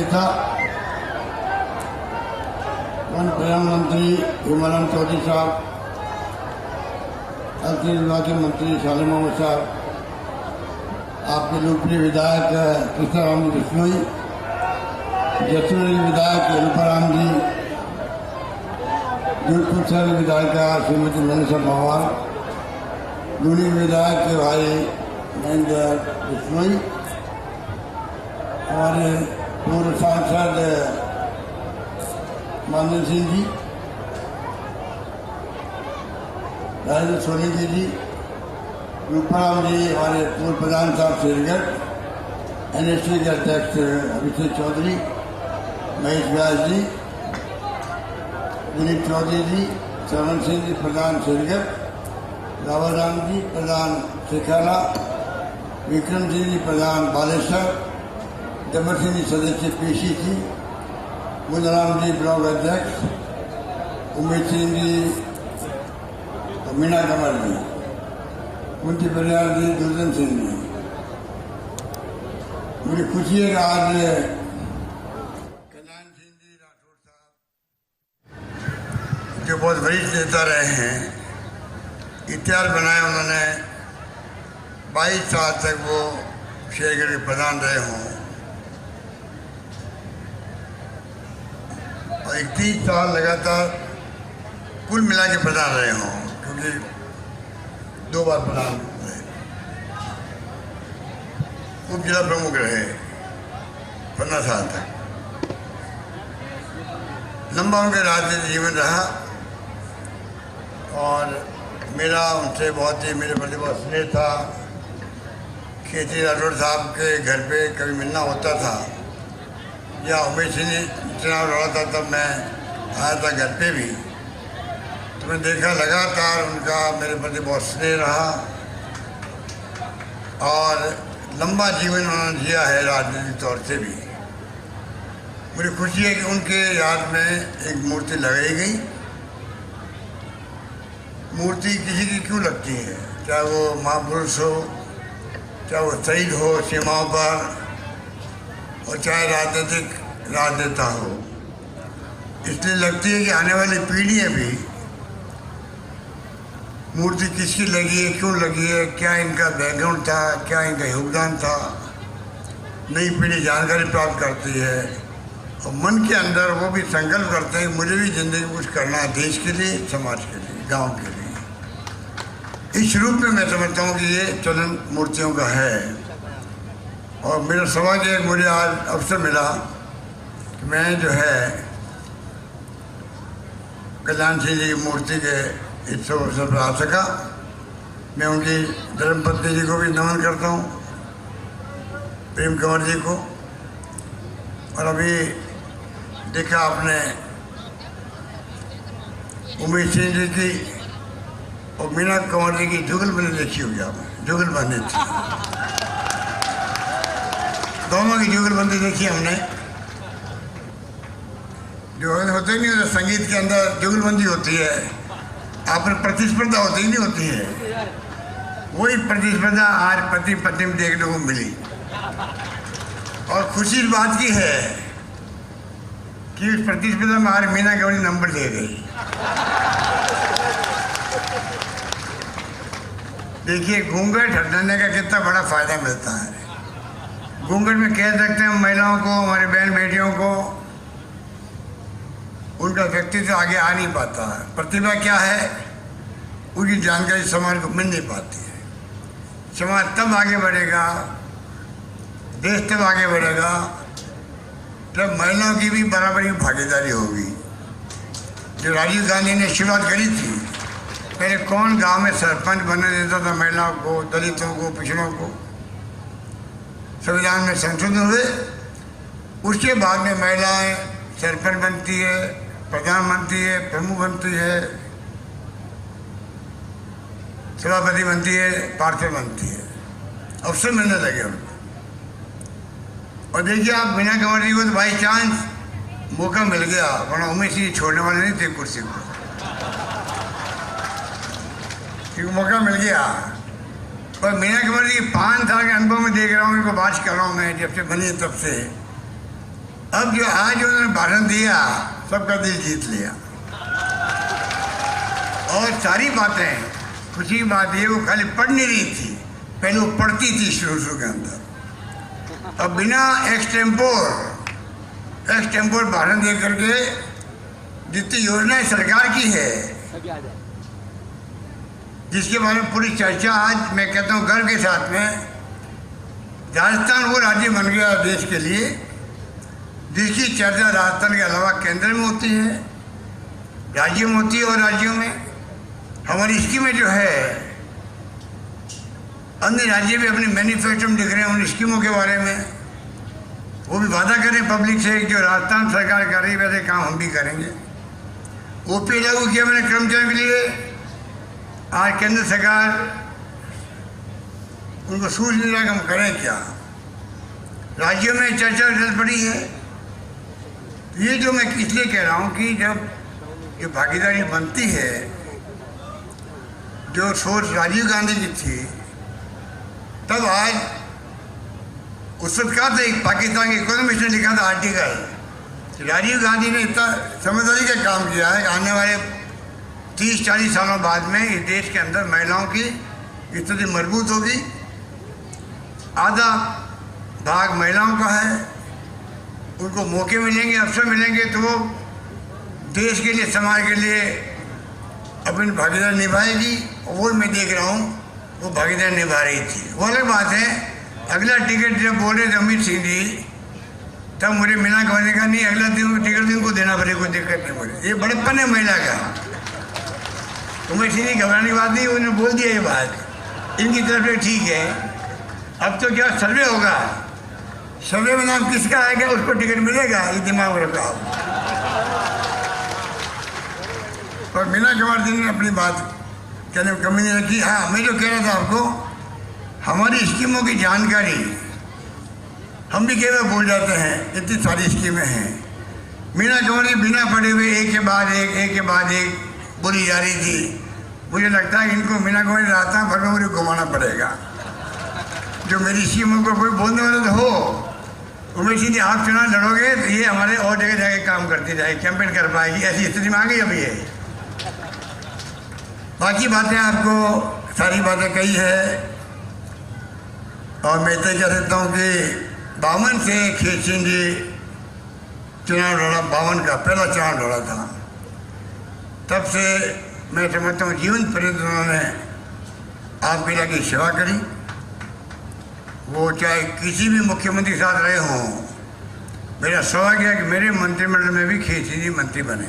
नेता वन प्रधानमंत्री हिमालय चौधरी साहब, अंतरिम विभाग के मंत्री सालिम मोहम्मद साहब, आपके लोकप्रिय विधायक कृष्णाराम जी बिश्नोई, जसुर विधायक रूपाराम जी, जोधपुर शहर विधायिका श्रीमती मनीषा पवार, लूनी विधायक के भाई महेंद्र बिश्नोई, हमारे पूर्व सांसद मानव सिंह जी, राजेंद्र सोलंकी जी, रूपाराम जी, हमारे पूर्व प्रधान साहब श्रीगढ़, एनएससी के अध्यक्ष अभिषेक चौधरी, महेश व्यास जी, दिलीप चौधरी जी, चरण सिंह जी प्रधान श्रीगढ़, रावल राम जी प्रधान सिखाला, विक्रम सिंह जी प्रधान बालेश्वर, जबर सिंह जी सदस्य पेशी जी, बुधराम जी ब्लॉक अध्यक्ष, उमेश सिंह जी, मीना कमल जी, कुंती परिवार जी, दुर्जन सिंह जी। मुझे खुशी है कि आज कल्याण सिंह जी राठौर साहब जो बहुत वरिष्ठ नेता रहे हैं, इतिहास बनाया उन्होंने, 22 साल तक वो शेरगढ़ के प्रधान रहे हों और 31 साल लगातार कुल मिला के प्रधान रहे हों, क्योंकि 2 बार प्रधान रहे, उप जिला प्रमुख रहे 15 साल तक। लंबा उनका राजनीतिक जीवन रहा और मेरा उनसे बहुत ही मेरे प्रति बहुत स्नेह था। खेती राठौर साहब के घर पे कभी मिलना होता था या उमेश सिंह चुनाव लड़ा था तब मैं आया था घर पे भी, तो मैं देखा लगातार उनका मेरे प्रति बहुत स्नेह रहा और लंबा जीवन उन्होंने जिया है राजनीतिक तौर से भी। मुझे खुशी है कि उनके याद में एक मूर्ति लगाई गई। मूर्ति किसी की क्यों लगती है, चाहे वो महापुरुष हो, चाहे वो शहीद हो सीमाओं पर, और चाहे राजनीतिक राजनेता हो, इसलिए लगती है कि आने वाली पीढ़ियाँ भी मूर्ति किसकी लगी है, क्यों लगी है, क्या इनका बैकग्राउंड था, क्या इनका योगदान था, नई पीढ़ी जानकारी प्राप्त करती है और मन के अंदर वो भी संकल्प करते हैं मुझे भी जिंदगी में कुछ करना है, देश के लिए, समाज के लिए, गांव के लिए। इस रूप में मैं समझता हूँ कि ये चलन मूर्तियों का है और मेरा सौभाग्य है, मुझे आज अवसर मिला कि मैं जो है कल्याण सिंह जी की मूर्ति के इस अवसर पर आ सका। मैं उनकी धर्मपत्नी जी को भी नमन करता हूँ, प्रेम कंवर जी को, और अभी देखा आपने उमेश सिंह जी की और मीना कंवर जी की जुगलबंदी देखी होगी आपने, जुगलबंदी थी, दोनों की जुगलबंदी देखी हमने। जो होते नहीं होता संगीत के अंदर जुगलबंदी होती है, आपने प्रतिस्पर्धा होती ही नहीं होती है, वही प्रतिस्पर्धा आज पति पत्नी में देखने को मिली और खुशी इस बात की है कि उस प्रतिस्पर्धा में हमारी मीना कंवर नंबर दे गई। देखिए घूंघट हटाने का कितना बड़ा फायदा मिलता है। घूंघट में कह सकते हैं महिलाओं को, हमारी बहन बेटियों को, उनका व्यक्तित्व आगे आ नहीं पाता है। प्रतिभा क्या है, उनकी जानकारी समाज को मिल नहीं पाती है। समाज तब आगे बढ़ेगा, देश तब आगे बढ़ेगा जब महिलाओं की भी बराबरी की भागीदारी होगी। जो राजीव गांधी ने शुरुआत करी थी, पहले कौन गांव में सरपंच बनने देता था महिलाओं को, दलितों को, पिछड़ों को। संविधान में संशोधन हुए, उसके बाद में महिलाएं सरपंच बनती है, प्रधान बनती है, प्रमुख बनती है, सभापति बनती है, पार्षद बनती है, अवसर मिलने लगे उनको। और देखिए आप मीना कंवर जी को तो बाई चांस मौका मिल गया, वरना उमेश जी छोड़ने वाले नहीं थे कुर्सी को, क्योंकि मौका मिल गया। पर मीना कंवर जी 5 साल के अनुभव में देख रहा हूँ, इनको बात कर रहा हूँ मैं, जब से बनी तब से अब जो आज उन्होंने भाषण दिया सबका दिल जीत लिया। और सारी बातें, खुशी की बात ये, वो खाली पढ़ नहीं रही थी, पहले वो पढ़ती थी शुरू के अंदर। अब बिना एक्सटेम्पोर भाषण दे करके जितनी योजनाएं सरकार की है, जिसके बारे में पूरी चर्चा आज मैं कहता हूँ गर्व के साथ में, राजस्थान वो राज्य बन गया देश के लिए जिसकी चर्चा राजस्थान के अलावा केंद्र में होती है, राज्यों में होती है। और राज्यों में हमारी स्कीमें जो है, अन्य राज्य भी अपने मैनिफेस्टो में लिख रहे हैं उन स्कीमों के बारे में, वो भी वादा करें पब्लिक से जो राजस्थान सरकार कर रही है वैसे काम हम भी करेंगे। ओपी लागू किया मैंने कर्मचारियों के लिए, आज केंद्र सरकार उनको सूझ नहीं रहा कि हम करें क्या। राज्यों में चर्चा चल पड़ी है। ये जो मैं इसलिए कह रहा हूँ कि जब ये भागीदारी बनती है, जो सोच राजीव गांधी की थी, तब आज उस वक्त कहा था, एक पाकिस्तान के इकोनॉमिस्ट ने लिखा था आर्टिकल, राजीव गांधी ने इतना समझदारी का काम किया है कि आने वाले 30-40 सालों बाद में इस देश के अंदर महिलाओं की स्थिति मजबूत होगी। आधा भाग महिलाओं का है, उनको मौके मिलेंगे, अवसर मिलेंगे तो वो देश के लिए, समाज के लिए अपनी भागीदारी निभाएगी। और वो मैं देख रहा हूँ वो भागीदारी निभा रही थी। वो अलग बात है, अगला टिकट जब बोले थे अमित सिंह जी, तब मुझे मिला कहने का नहीं, अगला दिन टिकट दिन को देना पड़ेगा, कोई दिक्कत नहीं मुझे। ये बड़प्पन है महिला का। उमेश सिंह जी घबराने की बात नहीं, उन्होंने बोल दिया ये बात इनकी तरफ से, ठीक है। अब तो क्या सर्वे होगा, सर्वे में नाम किसका आएगा उसको टिकट मिलेगा, ये दिमाग में रखा। और मीना कुमार जी ने अपनी बात कहने में कमी नहीं रखी। हाँ, मैं जो कह रहा था आपको, हमारी स्कीमों की जानकारी हम भी कई बार भूल जाते हैं, इतनी सारी स्कीमें हैं। मीना कुमार जी बिना पढ़े हुए एक के बाद एक बोली जा रही थी। मुझे लगता है इनको मीना कुमार राजस्थान भर में मुझे घुमाना पड़ेगा, जो मेरी स्कीमों को कोई बोलने वाला तो हो। उमेश जी आप चुनाव लड़ोगे तो ये हमारे और जगह जाके काम करती जाएगी, कैंपेन कर पाएगी, ऐसी स्थिति में आ गई अभी है। बाकी बातें आपको सारी बातें कही है। और मैं तो कह सकता हूँ कि 52 से खेत सिंह जी चुनाव लड़ा, 52 का पहला चुनाव लड़ा था। तब से मैं समझता हूँ जीवन पर्यंत उन्होंने आपके इलाके की सेवा करी। वो चाहे किसी भी मुख्यमंत्री के साथ रहे हों, मेरा सौभाग्य है कि मेरे मंत्रिमंडल में भी खेत सिंह जी मंत्री बने।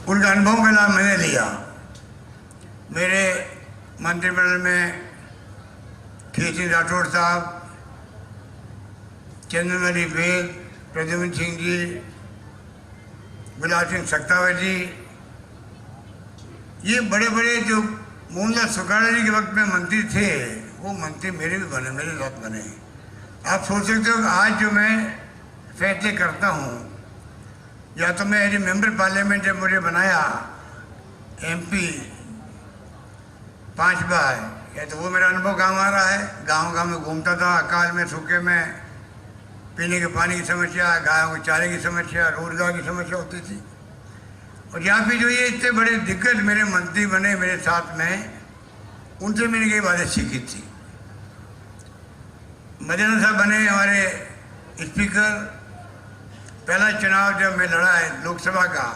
उनका अनुभव का लाभ मैंने लिया। मेरे मंत्रिमंडल में खेत सिंह राठौड़ साहब, चंद्रमणि वेद, प्रद्युम्न सिंह जी, गुलाब सिंह सक्तावत जी, ये बड़े बड़े जो मोहनलाल सुखाड़ा जी के वक्त में मंत्री थे, वो मंत्री मेरे भी बने, मेरे साथ बने। आप सोच सकते हो कि आज जो मैं फैसले करता हूँ, या तो मैं एज ए मेंबर पार्लियामेंट जब मुझे बनाया MP 5 बार, या तो वो मेरा अनुभव काम आ रहा है। गांव में घूमता था, अकाल में, सूखे में, पीने के पानी की समस्या, गायों के चारे की समस्या, रोजगार की समस्या होती थी। और यहाँ पे जो ये इतने बड़े दिग्गज मेरे मंत्री बने मेरे साथ में, उनसे मैंने कई बातें सीखी थी। मदन साहब बने हमारे स्पीकर। पहला चुनाव जब मैं लड़ा है लोकसभा का,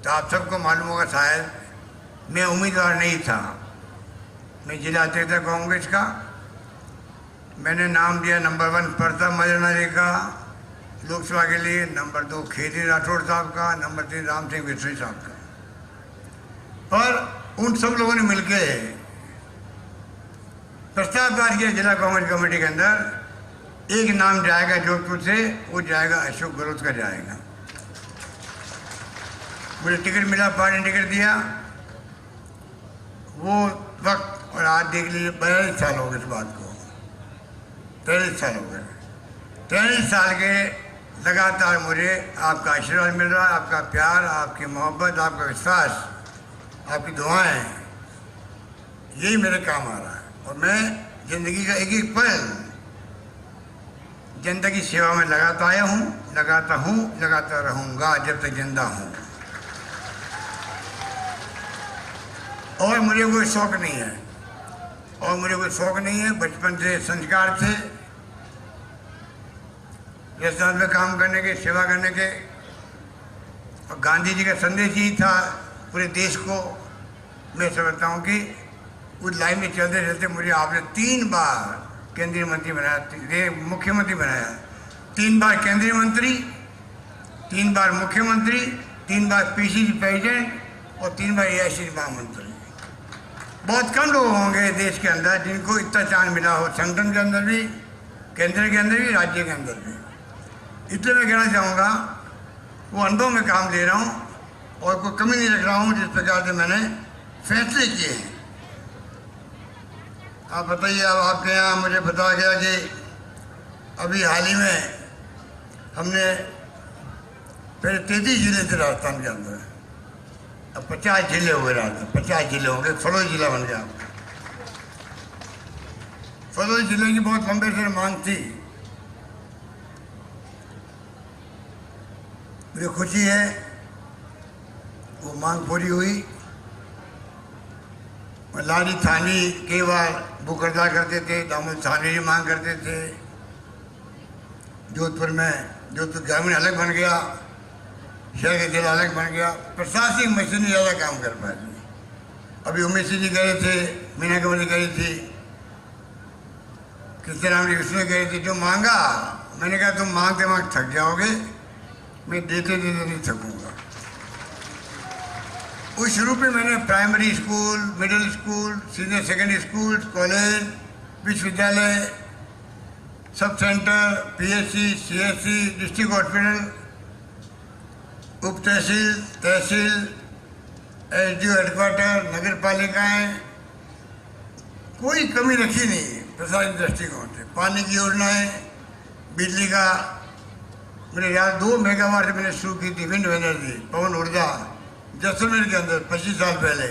तो आप सबको मालूम होगा शायद, मैं उम्मीदवार नहीं था, मैं जिला अध्यक्ष था कांग्रेस का। मैंने नाम दिया नंबर 1 प्रताप मदनारे का लोकसभा के लिए, नंबर 2 खेत राठौड़ साहब का, नंबर 3 राम सिंह बिश्नोई साहब का। और उन सब लोगों ने मिलके प्रस्ताव पास किया जिला कांग्रेस कमेटी के अंदर, एक नाम जाएगा जोधपुर से, वो जाएगा अशोक गहलोत का जाएगा। मुझे टिकट मिला, पार्टी ने टिकट दिया। वो वक्त और आज देख लीजिए 42 साल हो गए इस बात को, 43 साल हो गए। 43 साल के लगातार मुझे आपका आशीर्वाद मिल रहा है, आपका प्यार, आपकी मोहब्बत, आपका विश्वास, आपकी दुआएं, यही मेरे काम आ रहा है। और मैं जिंदगी का एक एक पल जनता की सेवा में लगाता आया हूँ, लगाता हूँ, लगाता रहूँगा जब तक जिंदा हूँ। और मुझे कोई शौक़ नहीं है, और मुझे कोई शौक़ नहीं है। बचपन से संस्कार थे राजस्थान में काम करने के, सेवा करने के। और गांधी जी का संदेश ही था पूरे देश को। मैं समझता हूँ कि उस लाइन में चलते चलते मुझे आपने 3 बार केंद्रीय मंत्री बनाया, मुख्यमंत्री बनाया। 3 बार केंद्रीय मंत्री, 3 बार मुख्यमंत्री, 3 बार पीसीसी प्रेसिडेंट और 3 बार एआईसीसी महामंत्री। बहुत कम लोग होंगे देश के अंदर जिनको इतना चांस मिला हो, संगठन के अंदर भी, केंद्र के अंदर भी, राज्य के अंदर भी। इसलिए मैं कहना चाहूँगा वो अनुभव में काम ले रहा हूँ और कोई कमी नहीं रख रहा हूँ जिस प्रकार से मैंने फैसले किए हैं। आप बताइए, अब आपके यहाँ मुझे बताया गया कि अभी हाल ही में हमने पहले 33 जिले थे राजस्थान के अंदर, अब 50 जिले हो गए। राजस्थान 50 जिले हो गए, फलोई जिला बन गया। फलोई जिले की बहुत लंबे से मांग थी। मुझे खुशी है वो मांग पूरी हुई। लारी थानी कई बार बुकरदा करते थे, दामोद थानी भी मांग करते थे। जोधपुर ग्रामीण अलग बन गया, शहर का जिला अलग बन गया। प्रशासनिक मशीन ज़्यादा काम कर पाती। अभी उमेश जी गए थे, मीना कंवरी गई थी, कृष्णराम जी उसमें गए थे। जो मांगा, मैंने कहा तुम मांगते मांग थक जाओगे, मैं देते देते नहीं थकूँगा। उस शुरू में मैंने primary school, middle school, senior secondary school, college, विश्वविद्यालय, सब centre, PHC, CHC, district hospital, उप तहसील, तहसील, एसडीओ हेडक्वार्टर, नगर पालिकाएँ, कोई कमी रखी नहीं प्रशासनिक दृष्टिकोण से। पानी की योजनाएँ, बिजली का, मेरे याद 2 मेगावाट से मैंने शुरू की थी विंड एनर्जी, पवन ऊर्जा, जैसलमेर के अंदर 25 साल पहले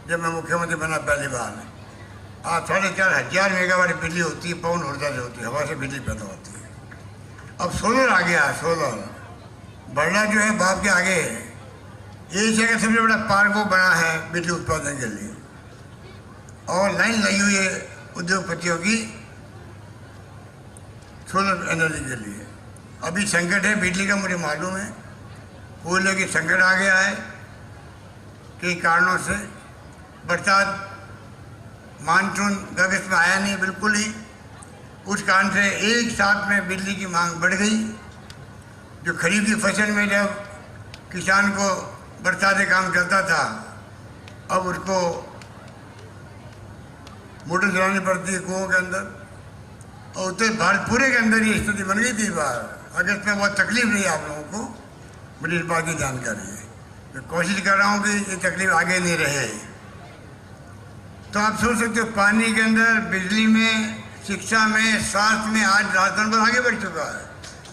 जब मैं मुख्यमंत्री बना पहली बार। आज 4,500 मेगावाट बिजली होती है, पवन ऊर्जा से होती है, हवा से बिजली पैदा होती है। अब सोलर आ गया, सोलर बढ़ना जो है बाप के आगे है। एशिया का सबसे बड़ा पार्क वो बना है बिजली उत्पादन के लिए, और लाइन लगी हुई है उद्योगपतियों की सोलर एनर्जी के लिए। अभी संकट है बिजली का, मुझे मालूम है। कोयले की संकट आ गया है कई कारणों से। बरसात मानसून अगस्त में आया नहीं बिल्कुल ही, उस कारण से एक साथ में बिजली की मांग बढ़ गई। जो खरीफ की फसल में जब किसान को बरसात से काम चलता था, अब उसको मोटर चलानी पड़ती है कुओं के अंदर। और उत्तर भारत पूरे के अंदर ये स्थिति बन गई थी बार। अगस्त में बहुत तकलीफ रही आप लोगों को, मुझे इस बात की जानकारी है। मैं कोशिश कर रहा हूँ कि ये तकलीफ आगे नहीं रहे। तो आप सोच सकते हो पानी के अंदर, बिजली में, शिक्षा में, स्वास्थ्य में आज राजस्थान बहुत आगे बढ़ चुका है।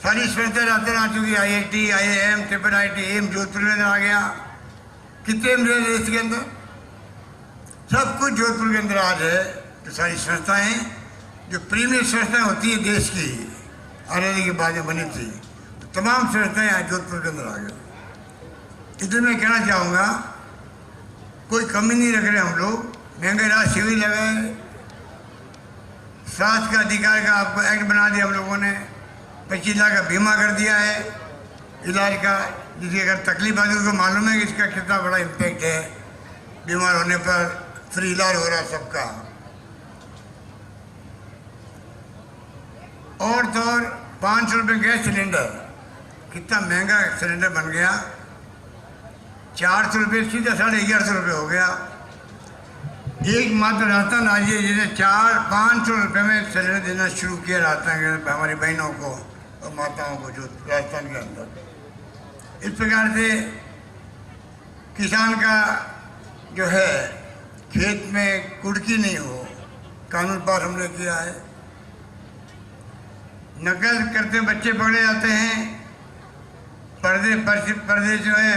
सारी संस्थाएं राजस्थान आ चुकी है। IIT, IIM, IIT, AIIMS Jodhpur में आ गया। कितने देश के अंदर सब कुछ जोधपुर के अंदर आज है। तो सारी संस्थाएँ जो प्रीमियर संस्थाएँ होती है देश की, आज़ादी के बाद में बनी थी, तमाम संस्थाएं आज जोधपुर के अंदर आ गए। इसलिए मैं कहना चाहूँगा कोई कमी नहीं रख रहे हम लोग। महंगे राज शिविर लगाए, स्वास्थ्य का अधिकार का आपको एक्ट बना दिया हम लोगों ने। 25 लाख का बीमा कर दिया है इलाज का, जिसकी अगर तकलीफ आती है उसको मालूम है कि इसका कितना बड़ा इम्पैक्ट है। बीमार होने पर फ्री इलाज हो रहा है सबका। और तो और 500 रुपये गैस सिलेंडर, कितना महंगा सिलेंडर बन गया। 400 रुपये सीधा 1150 रुपये हो गया। एकमात्र राजस्थान राज्य जिसने 500 रुपये में सिलेंडर देना शुरू किया राजस्थान के हमारी बहनों को और माताओं को, जो राजस्थान के अंदर। इस प्रकार से किसान का जो है खेत में कुड़की नहीं हो, कानून पास हमने किया है। नकल करते बच्चे पकड़े जाते हैं। पर्दे जो है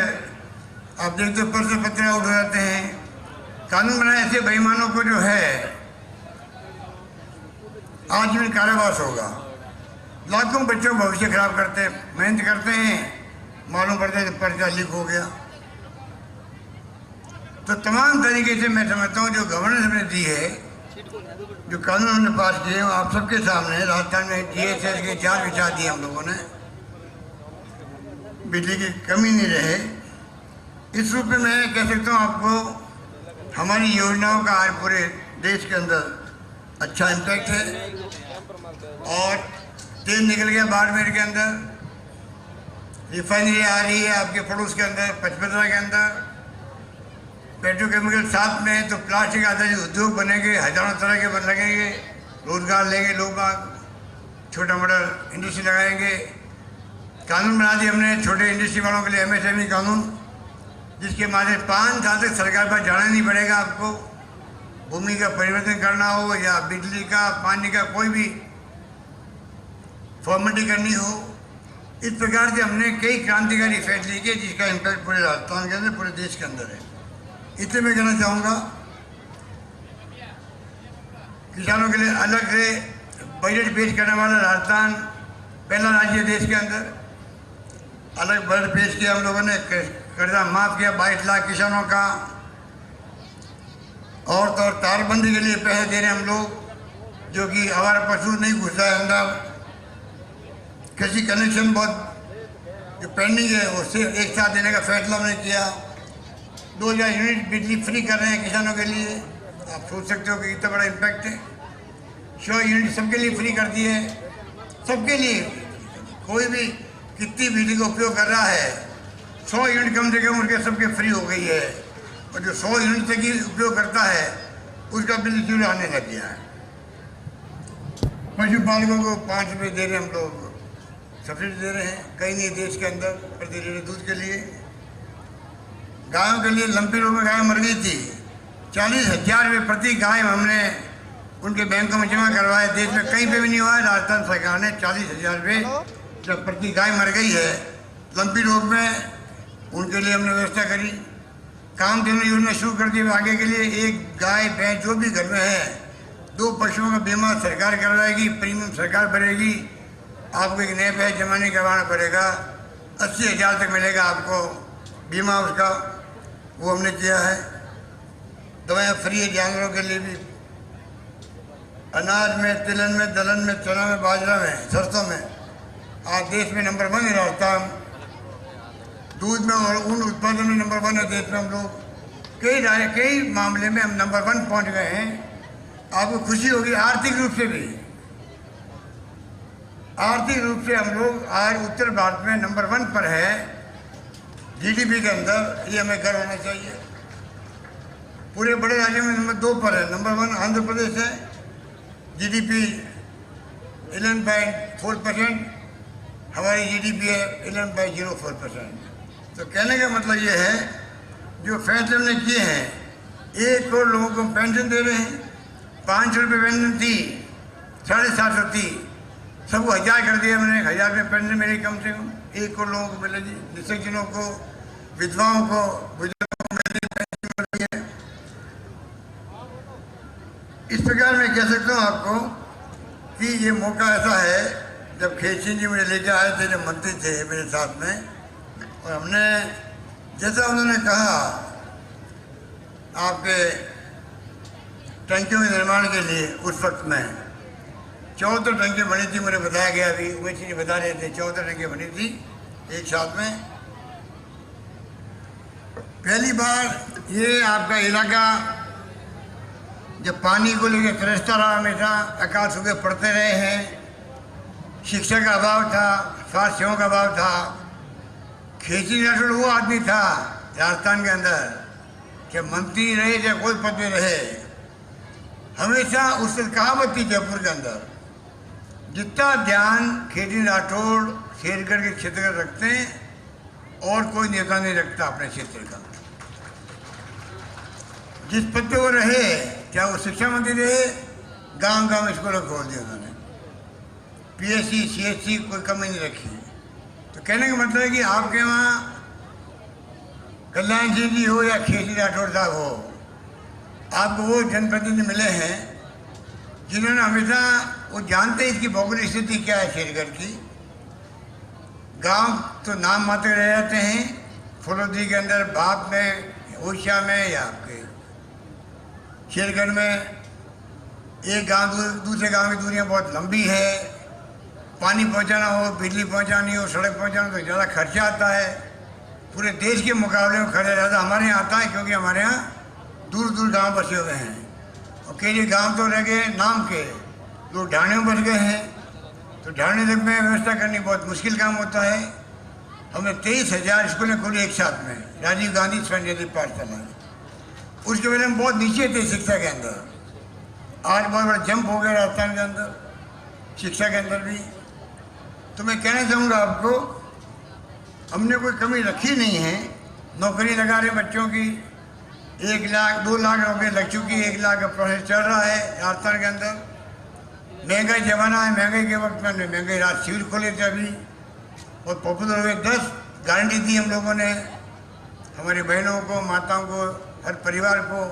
आप देखते हो पर्दे पत्रे आउट हो जाते हैं। कानून बनाए ऐसे बेईमानों को जो है आजीवन कारावास होगा। लाखों बच्चों का भविष्य खराब करते हैं, मेहनत करते हैं, मालूम पड़ता है कि पर्चा लीक हो गया। तो तमाम तरीके से मैं समझता हूँ जो गवर्नेंस हमने दी है, जो कानून हमने पास किए हैं, आप सबके सामने राजस्थान में GSS के 4 विचार दिए हम लोगों ने, बिजली की कमी नहीं रहे। इस रूप में मैं कह सकता हूँ आपको हमारी योजनाओं का आज पूरे देश के अंदर अच्छा इम्पैक्ट है। और तेल निकल गया बाड़मेर के अंदर, रिफाइनरी आ रही है आपके पड़ोस के अंदर, पचपदरा के अंदर, पेट्रोकेमिकल साथ में है, तो प्लास्टिक आधारित उद्योग बनेंगे, हजारों तरह के लगेंगे, रोजगार लेंगे लोग, छोटा मोटा इंडस्ट्री लगाएंगे। कानून बना दिए हमने छोटे इंडस्ट्री वालों के लिए MSME कानून, जिसके माध्यम 5 साल तक सरकार पर जाना नहीं पड़ेगा आपको। भूमि का परिवर्तन करना हो या बिजली का, पानी का, कोई भी फॉर्मेलिटी करनी हो, इस प्रकार से हमने कई क्रांतिकारी फैसले किए जिसका इम्पैक्ट पूरे राजस्थान के अंदर, पूरे देश के अंदर है। इसलिए मैं कहना चाहूँगा किसानों के लिए अलग से बजट पेश करने वाला राजस्थान पहला राज्य देश के अंदर, अलग बजट पेश किया हम लोगों ने, कर्जा माफ़ किया 22 लाख किसानों का। और तो और तारबंदी के लिए पैसे दे रहे हैं हम लोग, जो कि आवारा पशु नहीं घुसा है अंदर। कृषि कनेक्शन बहुत जो पेंडिंग है उससे एक साथ देने का फैसला हमने किया। 2000 यूनिट बिजली फ्री कर रहे हैं किसानों के लिए। आप सोच सकते हो कि इतना बड़ा इम्पैक्ट है। 100 यूनिट सबके लिए फ्री कर दिए, सबके लिए, कोई भी कितनी बिजली का उपयोग कर रहा है 100 यूनिट कम से कम उनके सबके फ्री हो गई है। और जो 100 यूनिट तक ही उपयोग करता है उसका बिल जरूर आने लग गया है। पशुपालकों को 5 रुपये दे रहे हैं हम लोग, सब्सिडी दे रहे हैं, कहीं नहीं देश के अंदर, प्रति लीटर दूध के लिए। गायों के लिए लंपी रोग में गाय मर गई थी, 40,000 रुपये प्रति गाय हमने उनके बैंकों में जमा करवाए। देश में कहीं पे भी नहीं हुआ है। राजस्थान सरकार ने 40,000 रुपये जब प्रति गाय मर गई है लंपी रोग में, उनके लिए हमने व्यवस्था करी। कामधेनु योजना शुरू कर दी आगे के लिए। एक गाय भैंस जो भी घर में है, 2 पशुओं का बीमा सरकार करवाएगी, प्रीमियम सरकार भरेगी। आपको एक नए पैसे जमा नहीं करवाना पड़ेगा, 80,000 तक मिलेगा आपको बीमा उसका, वो हमने किया है। दवाएं फ्री है जानवरों के लिए भी। अनाज में, तिलहन में, दलहन में, चना में, बाजरा में, सरसों में आज देश में नंबर 1 है राजस्थान। दूध में और ऊन उत्पादन में नंबर 1 है देश में हम लोग। कई मामले में हम नंबर 1 पहुंच गए हैं। आपको खुशी होगी आर्थिक रूप से भी। आर्थिक रूप से हम लोग आज उत्तर भारत में नंबर 1 पर है GDP के अंदर। ये हमें गर्व होना चाहिए। पूरे बड़े राज्यों में नंबर 2 पर है। नंबर 1 आंध्र प्रदेश है, GDP 11.4%, हमारी GDP है 11.04%। तो कहने का मतलब ये है जो फैसले हमने किए हैं, 1 करोड़ लोगों को पेंशन दे रहे हैं। 500 रुपये पेंशन थी, 750 थी, सबको 1000 कर दिया मैंने। 1000 रुपये पेंशन मेरी कम से कम 1 करोड़ लोगों को मिलेगी। निःसंतानों को, विधवाओं को, बुजुर्गों को मेरी पेंशन मिल रही है। इस प्रकार मैं कह सकता हूँ आपको कि ये मौका ऐसा है, जब खेत सिंह जी मुझे लेके आए थे, जब मंत्री थे मेरे साथ में, और हमने जैसा उन्होंने कहा आपके टंकियों के निर्माण के लिए, उस वक्त में 14 टंकियाँ बनी थी, मुझे बताया गया। अभी उमेश जी बता रहे थे 14 टंकियाँ बनी थी एक साथ में। पहली बार ये आपका इलाका जब पानी को लेकर तरसता रहा, हमेशा अकाल सूखे पड़ते रहे हैं, शिक्षा का अभाव था, स्वास्थ्य सेवाओं का अभाव था। खेती राठौड़ वो आदमी था राजस्थान के अंदर, चाहे मंत्री रहे चाहे कोई पद में रहे, हमेशा उससे कहावत थी जयपुर के अंदर, जितना ध्यान खेती राठौड़ शेरगढ़ के क्षेत्र का रखते हैं और कोई नेता नहीं रखता अपने क्षेत्र का। जिस पद पे वो रहे, चाहे वो शिक्षा मंत्री रहे, गांव-गांव स्कूल खोल दिए उन्होंने, PSC CSC कोई कमी नहीं रखी। तो कहने का मतलब है कि आपके वहाँ कल्याण सिंह जी हो या खेती राठौड़ साहब हो, आपको वो जनप्रतिनिधि मिले हैं जिन्होंने हमेशा वो जानते हैं इसकी भौगोलिक स्थिति क्या है शेरगढ़ की। गांव तो नाम मात्र रह जाते हैं, फुलौदी के अंदर, भाप में, होशिया में या आपके शेरगढ़ में। एक गांव दूसरे गांव की दूरियां बहुत लंबी है, पानी पहुंचाना हो, बिजली पहुंचानी हो, सड़क पहुंचाना तो ज़्यादा खर्चा आता है। पूरे देश के मुकाबले में खर्चा ज़्यादा हमारे यहाँ आता है, क्योंकि हमारे यहाँ दूर दूर गांव बसे हुए हैं। और कई गांव तो रह गए नाम के, लोग ढाणियों बच गए हैं, तो ढाणे तक में व्यवस्था करनी बहुत मुश्किल काम होता है। हमने 23,000 स्कूलें खोली एक साथ में, राजीव गांधी स्वर्ण पाठशाला। उसके वजह में बहुत नीचे थे शिक्षा के अंदर, आज बहुत बड़ा जंप हो गया राजस्थान के अंदर शिक्षा के अंदर भी। तो मैं कहना चाहूँगा आपको, हमने कोई कमी रखी नहीं है। नौकरी लगा रहे बच्चों की, 1 लाख 2 लाख नौकरी लग चुकी, 1 लाख का प्रोसेस चल रहा है राजस्थान के अंदर। महंगाई जमाना है, महंगाई के वक्त में महंगाई रात शिविर खोले थे अभी, बहुत पॉपुलर हुए। 10 गारंटी दी हम लोगों ने हमारी बहनों को, माताओं को, हर परिवार को।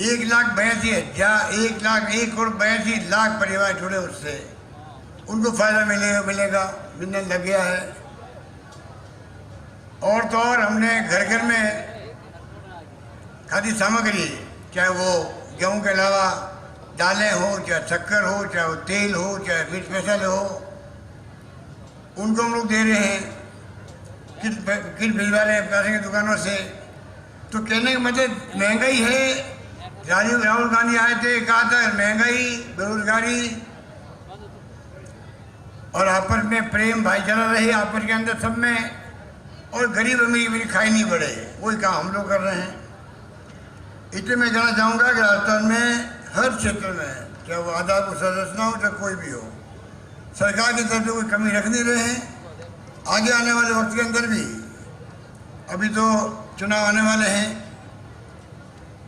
1,82,1,82,00,000 परिवार जुड़े उससे, उनको फायदा मिलेगा, मिलने लग गया है। और तो और हमने घर घर में खाद्य सामग्री, चाहे वो गेहूं के अलावा दालें हो, चाहे शक्कर हो, चाहे वो तेल हो, चाहे मिर्च मसाले हो, उनको हम लोग दे रहे हैं, किट भिजवा रहे हैं पैसे की दुकानों से। तो कहने का मतलब महंगाई है। राहुल गांधी आए थे, कहा था महंगाई, बेरोजगारी और आपस में प्रेम भाईचारा रहे आपस के अंदर सब में, और गरीब अमीर मेरी खाई नहीं बढ़े, वही काम हम लोग कर रहे हैं। इसलिए मैं कहना चाहूँगा कि राजस्थान में हर क्षेत्र में, चाहे वो आधारभूत संरचना हो, चाहे कोई भी हो, सरकार की तरफ से कोई कमी रख नहीं रहे हैं। आगे आने वाले वक्त के अंदर भी, अभी तो चुनाव आने वाले हैं,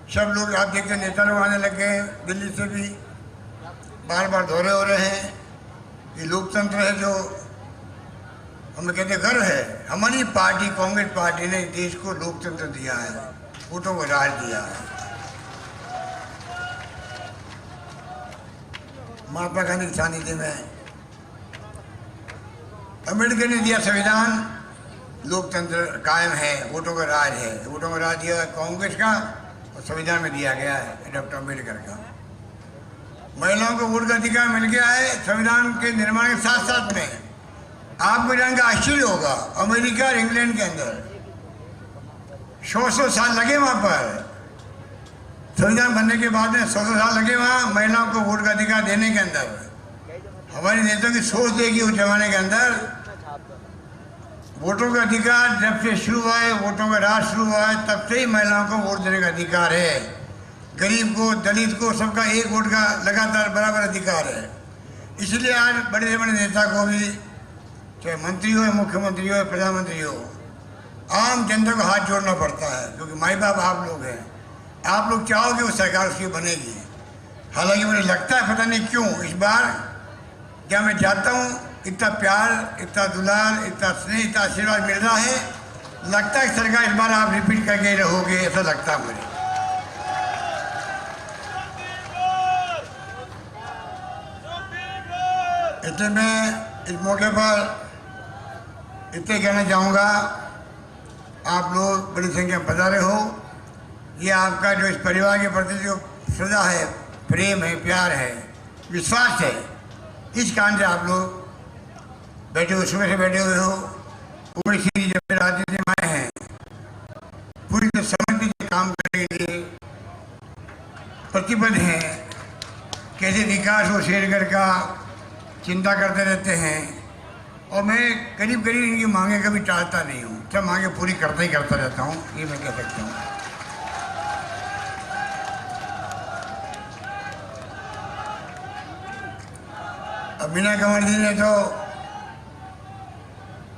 सब लोग आप देखते नेता लोग आने लग गए हैं, दिल्ली से भी बार बार दौरे हो रहे हैं। ये लोकतंत्र है जो हमें कहते गर्व है। हमारी पार्टी, कांग्रेस पार्टी ने देश को लोकतंत्र दिया है, वोटों को राज दिया है। महात्मा गांधी की सानिध्य में अम्बेडकर ने दिया संविधान, लोकतंत्र कायम है, वोटों का राज है। वोटों का राज दिया कांग्रेस का, और संविधान में दिया गया है डॉक्टर अम्बेडकर का। महिलाओं को वोट का अधिकार मिल गया है संविधान के निर्माण के साथ साथ में। आपको जानकर आश्चर्य होगा, अमेरिका और इंग्लैंड के अंदर 100 साल लगे वहाँ पर, संविधान बनने के बाद में 100 साल लगे वहाँ महिलाओं को वोट का अधिकार देने के अंदर। हमारे नेताओं की सोच देगी उस जमाने के अंदर वोटों का अधिकार जब से शुरू हुआ है, वोटों का राज शुरू हुआ है, तब से ही महिलाओं को वोट देने का अधिकार है। गरीब को, दलित को, सबका एक वोट का लगातार बराबर अधिकार है। इसलिए आज बड़े से बड़े नेता को भी, चाहे मंत्री हो, मुख्यमंत्री हो, प्रधानमंत्री हो, आम जनता को हाथ जोड़ना पड़ता है, क्योंकि माई बाप आप लोग हैं। आप लोग चाहोगे वो सरकार उसकी बनेगी। हालांकि मुझे लगता है पता नहीं क्यों इस बार क्या मैं जाता हूँ, इतना प्यार, इतना दुलार, इतना स्नेह, इतना आशीर्वाद मिल रहा है, लगता है सरकार इस बार आप रिपीट करके रहोगे, ऐसा लगता है मुझे। इसलिए मैं इस मौके पर इतने कहना चाहूँगा, आप लोग बड़ी संख्या में पधारे हो। ये आपका जो इस परिवार के प्रति जो श्रद्धा है, प्रेम है, प्यार है, विश्वास है, इस कारण से आप लोग बैठे हुए, सुबह से बैठे हुए हो। पूरी सीधी जब राजनीति में आए हैं, पूरी तरह समझ के काम करने के लिए प्रतिबद्ध हैं। कैसे विकास हो शेरगढ़ का चिंता करते रहते हैं, और मैं करीब करीब इनकी मांगे कभी टालता नहीं हूँ, सब मांगे पूरी करता ही करता रहता हूँ, ये मैं कह सकता हूँ। अब मीना कंवर जी ने तो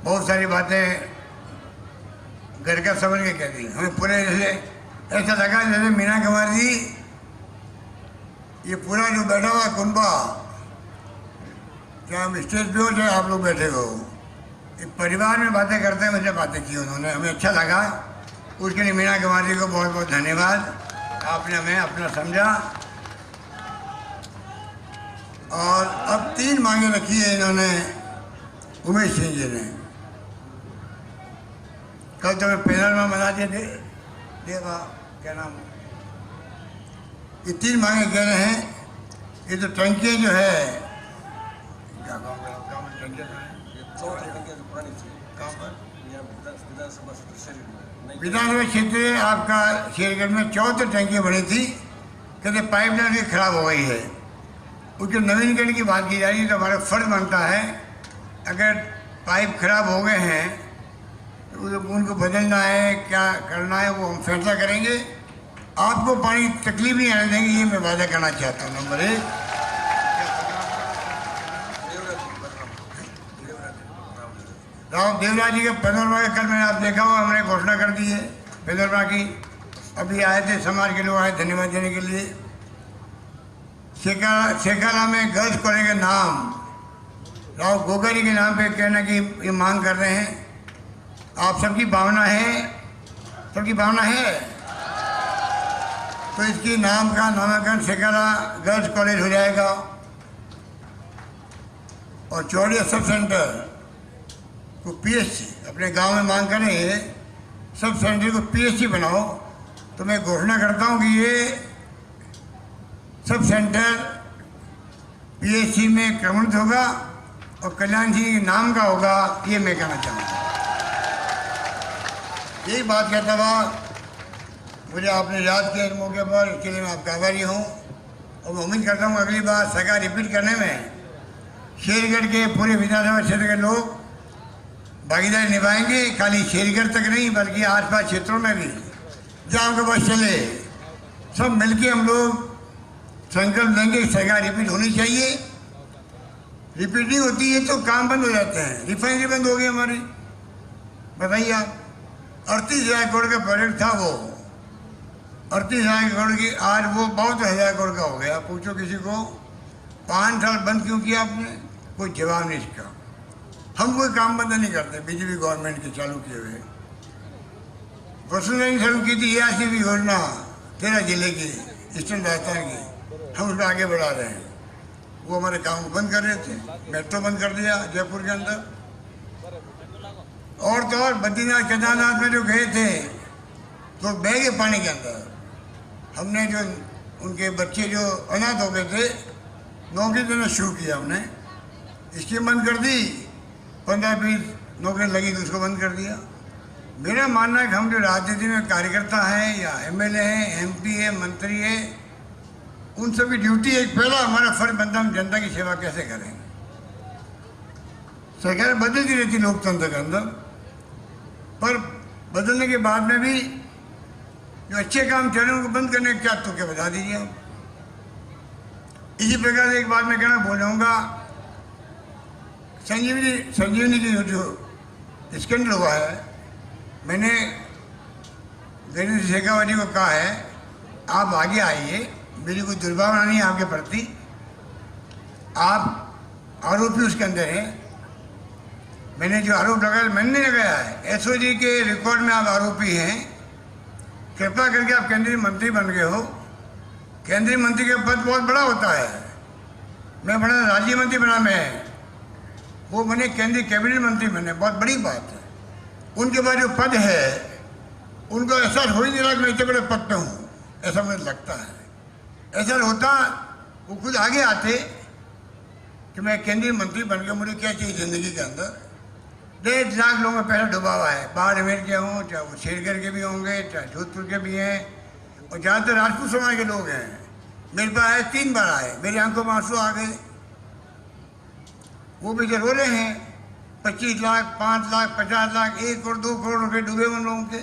बहुत सारी बातें घर का समझ के कह दी। हमें पूरे जैसे ऐसा लगा जैसे मीना कंवर जी, ये पूरा जो बैठा हुआ कुंबा, क्या हम स्टेज पे हो चाहे आप लोग बैठे हो, एक परिवार में बातें करते हैं, मुझे बातें की उन्होंने, हमें अच्छा लगा। उसके लिए मीना कंवर जी को बहुत बहुत धन्यवाद। आपने हमें अपना समझा। और अब 3 मांगे रखी है इन्होंने उमेश सिंह जी ने। कल तो मैं पैनल में बना दिए थे, देवा क्या नाम, ये 3 मांगे कह रहे हैं। ये तो टंकियाँ जो है क्या विधानसभा क्षेत्र आपका शेरगढ़ में 74 टंकियाँ बनी थी, कहते पाइपलाइन भी खराब हो गई है। उसके नवीनीकरण की बात की जा रही है, तो हमारा फर्ज बनता है अगर पाइप खराब हो गए हैं तो उनको बदलना है, क्या करना है वो हम फैसला करेंगे। आपको पानी तकलीफ नहीं आने देंगे, ये मैं वादा करना चाहता हूँ। नंबर 1, राव देवराज जी के पैनोरमा का कल मैंने आप देखा हुआ, हमने घोषणा कर दी है पैनोरमा की। अभी आए थे, समाज के लोग आए धन्यवाद देने के लिए। शेखाला में गर्ल्स कॉलेज का नाम राव गोगरी के नाम पे कहना कि ये मांग कर रहे हैं। आप सबकी भावना है, सबकी भावना है, तो इसकी नाम का नामकरण शेखाला गर्ल्स कॉलेज हो जाएगा। और चौड़िया सब सेंटर को पीएचसी, अपने गांव में मांग करें सब सेंटर को पीएचसी बनाओ। तो मैं घोषणा करता हूं कि ये सब सेंटर पीएचसी में क्रमणित होगा और कल्याण जी के नाम का होगा, ये मैं कहना चाहूँगा। यही बात कहता हुआ मुझे आपने याद किया इस मौके पर, इसके लिए मैं आपका आभारी हूँ। और मैं उम्मीद करता हूँ अगली बार सरकार रिपीट करने में शेरगढ़ के पूरे विधानसभा क्षेत्र के लोग भागीदारी निभाएंगे। खाली शेरगढ़ तक नहीं बल्कि आसपास क्षेत्रों में भी जहाँ हमको बस चले, सब मिलके हम लोग संकल्प लेंगे सरकार रिपीट होनी चाहिए। रिपीट नहीं होती है तो काम बंद हो जाते हैं। रिफाइनरी बंद हो गई हमारी, बताइए आप। 38,000 करोड़ का प्रोजेक्ट था वो, 38,000 करोड़ की, आज वो 62,000 करोड़ का हो गया। पूछो किसी को 5 साल बंद क्यों किया आपने, कोई जवाब नहीं इसका। हम कोई काम बंद नहीं करते, बीजेपी गवर्नमेंट के चालू किए हुए। वसुंधरा ने शुरू की थी ARCB योजना 13 जिले की, ईस्टर्न राजस्थान की, हम उसको आगे बढ़ा रहे हैं। वो हमारे काम को बंद कर रहे थे, मेट्रो बंद कर दिया जयपुर के अंदर। और तो और बद्रीनाथ केदारनाथ में जो गए थे तो बह गए पानी के अंदर। हमने जो उनके बच्चे जो अनाथ हो गए थे, नौकरी देना शुरू किया हमने, स्कीम बंद कर दी। 15-20 नौकरी लगी तो उसको बंद कर दिया। मेरा मानना है कि हम जो राजनीति में कार्यकर्ता हैं या MLA हैं, MP है, मंत्री है, उन सभी ड्यूटी एक पहला हमारा फर्ज बनता है हम जनता की सेवा कैसे करें। सरकार बदलती रहती लोकतंत्र के अंदर, पर बदलने के बाद में भी जो अच्छे काम चल रहे हैं उनको बंद करने क्या तो क्या बता दीजिए आप। इसी प्रकार से एक बात मैं कहना भूल जाऊँगा, संजीवनी की जो स्कैंडल हुआ है, मैंने गणेश शेखावत जी को कहा है आप आगे आइए, मेरी कोई दुर्भावना नहीं है आपके प्रति, आप आरोपी उसके अंदर हैं। मैंने जो आरोप लगाया मैंने नहीं लगाया है, SOG के रिकॉर्ड में आप आरोपी हैं। कृपा करके आप केंद्रीय मंत्री बन गए हो, केंद्रीय मंत्री का पद बहुत बड़ा होता है। मैं बड़ा राज्य मंत्री बना, मैं वो बने केंद्रीय कैबिनेट मंत्री बने, बहुत बड़ी बात है। उनके बाद जो पद है उनको एहसास हो ही नहीं रहा कि मैं इतने बड़े पद पे हूँ, ऐसा मुझे लगता है। ऐसा होता वो खुद आगे आते कि मैं केंद्रीय मंत्री बन गया, मुझे क्या चाहिए ज़िंदगी के अंदर। 1.5 लाख लोगों में पैसा डुबा हुआ है, बाड़मेर के हों, चाहे वो शेरगढ़ के भी होंगे, चाहे जोधपुर के भी हैं, और ज़्यादातर राजपूत समाज के लोग हैं। मेरे पास आए 3 बार आए, मेरी आंखों में आंसू आ गए। वो भी जो रो रहे हैं, 25 लाख, 5 लाख, 50 लाख, 1 करोड़ 2 करोड़ रुपये डूबे उन लोगों के।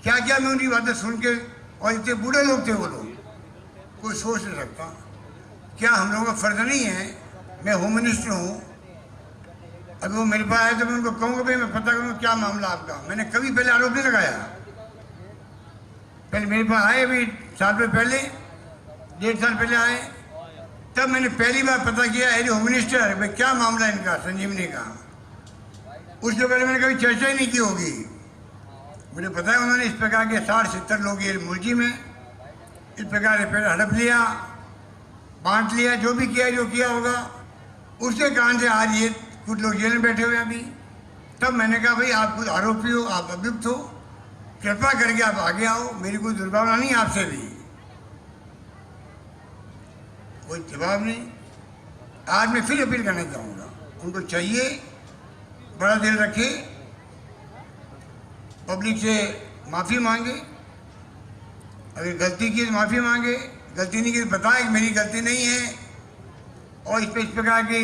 क्या क्या मैं उनकी बातें सुन के, और इतने बूढ़े लोग थे वो लोग, कोई सोच नहीं सकता। क्या हम लोगों का फर्ज नहीं है, मैं होम मिनिस्टर हूँ, अगर वो मेरे पास आए तो मैं उनको कहूँगा भाई मैं पता करूँगा क्या मामला आपका। मैंने कभी पहले आरोप नहीं लगाया, पहले मेरे पास आए भी साल पहले, 1.5 साल पहले आए, तब मैंने पहली बार पता किया एज होम मिनिस्टर भाई क्या मामला इनका संजीवनी का। उसके पहले मैंने कभी चर्चा ही नहीं की होगी। मुझे पता है उन्होंने इस प्रकार के 60-70 लोग ये मुलजिम में, इस प्रकार से पहले हड़प लिया, बांट लिया, जो भी किया, जो किया होगा उसके कारण से आज ये कुछ लोग जेल में बैठे हुए हैं अभी। तब मैंने कहा भाई आप खुद आरोपी हो, आप अभियुक्त हो, कृपा करके आप आगे आओ, मेरी कोई दुर्भावना नहीं आपसे भी, कोई जवाब नहीं। आज मैं फिर अपील करना चाहूँगा, उनको चाहिए बड़ा दिल रखे, पब्लिक से माफ़ी मांगे, अगर गलती की तो माफ़ी मांगे, गलती नहीं की तो बताए कि मेरी गलती नहीं है और इस प्रकार की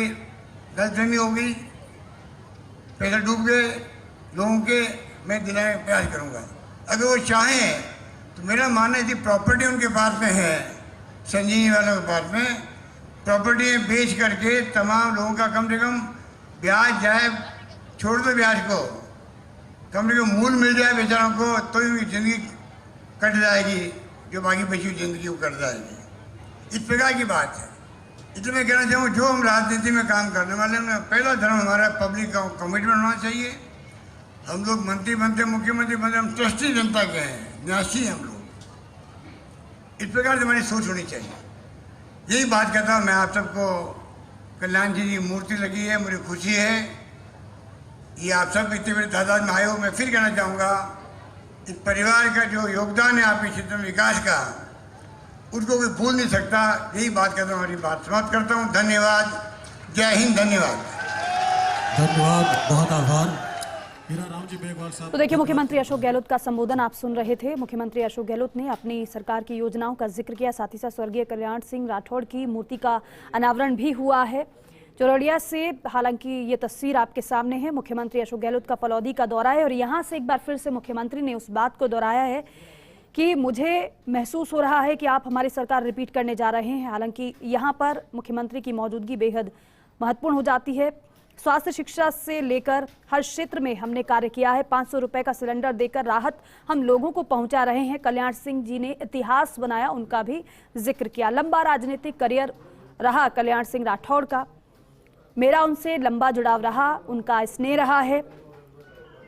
गलतफहमी हो गई, पैसा डूब गए लोगों के, मैं दिलाने का प्रयास करूँगा। अगर वो चाहें तो मेरा मानना है कि प्रॉपर्टी उनके पास में है, संजीवनी वालों के पास में प्रॉपर्टी बेच करके तमाम लोगों का कम से कम ब्याज जाए, छोड़ दो ब्याज को, कम से कम मूल मिल जाए बेचारों को, तो ही ज़िंदगी कट जाएगी, जो बाकी बची हुई ज़िंदगी वो कट जाएगी। इस प्रकार की बात है। इसलिए मैं कहना चाहूँ जो हम राजनीति में काम करने वाले हैं, पहला धर्म हमारा पब्लिक का कमिटमेंट होना चाहिए। हम लोग मंत्री बनते, मुख्यमंत्री बनते, हम ट्रस्टी जनता के हैं, न्यासी हम लोग। इस प्रकार से हमारी सोच होनी चाहिए। यही बात कहता हूँ मैं आप सबको। कल्याण जी की मूर्ति लगी है, मुझे खुशी है, ये आप सब इतने बड़े तादाद में आए हो। मैं फिर कहना चाहूँगा इस परिवार का जो योगदान है आपके क्षेत्र में विकास का, उसको कोई भूल नहीं सकता। यही बात करता हूँ, हमारी बात समाप्त करता हूँ। धन्यवाद, जय हिंद। धन्यवाद, बहुत आभार। राम जी बेगवाल साहब। तो देखिए, मुख्यमंत्री अशोक गहलोत का संबोधन आप सुन रहे थे। मुख्यमंत्री अशोक गहलोत ने अपनी सरकार की योजनाओं का जिक्र किया, साथ ही साथ स्वर्गीय कल्याण सिंह राठौड़ की मूर्ति का अनावरण भी हुआ है चौरड़िया से। हालांकि ये तस्वीर आपके सामने है। मुख्यमंत्री अशोक गहलोत का फलौदी का दौरा है और यहाँ से एक बार फिर से मुख्यमंत्री ने उस बात को दोहराया है कि मुझे महसूस हो रहा है कि आप हमारी सरकार रिपीट करने जा रहे हैं। हालांकि यहाँ पर मुख्यमंत्री की मौजूदगी बेहद महत्वपूर्ण हो जाती है। स्वास्थ्य शिक्षा से लेकर हर क्षेत्र में हमने कार्य किया है। 500 रुपए का सिलेंडर देकर राहत हम लोगों को पहुंचा रहे हैं। कल्याण सिंह जी ने इतिहास बनाया, उनका भी जिक्र किया। लंबा राजनीतिक करियर रहा कल्याण सिंह राठौड़ का, मेरा उनसे लंबा जुड़ाव रहा, उनका स्नेह रहा है।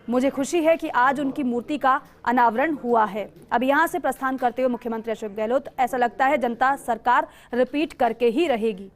मुझे खुशी है कि आज उनकी मूर्ति का अनावरण हुआ है। अब यहां से प्रस्थान करते हुए मुख्यमंत्री अशोक गहलोत, ऐसा लगता है जनता सरकार रिपीट करके ही रहेगी।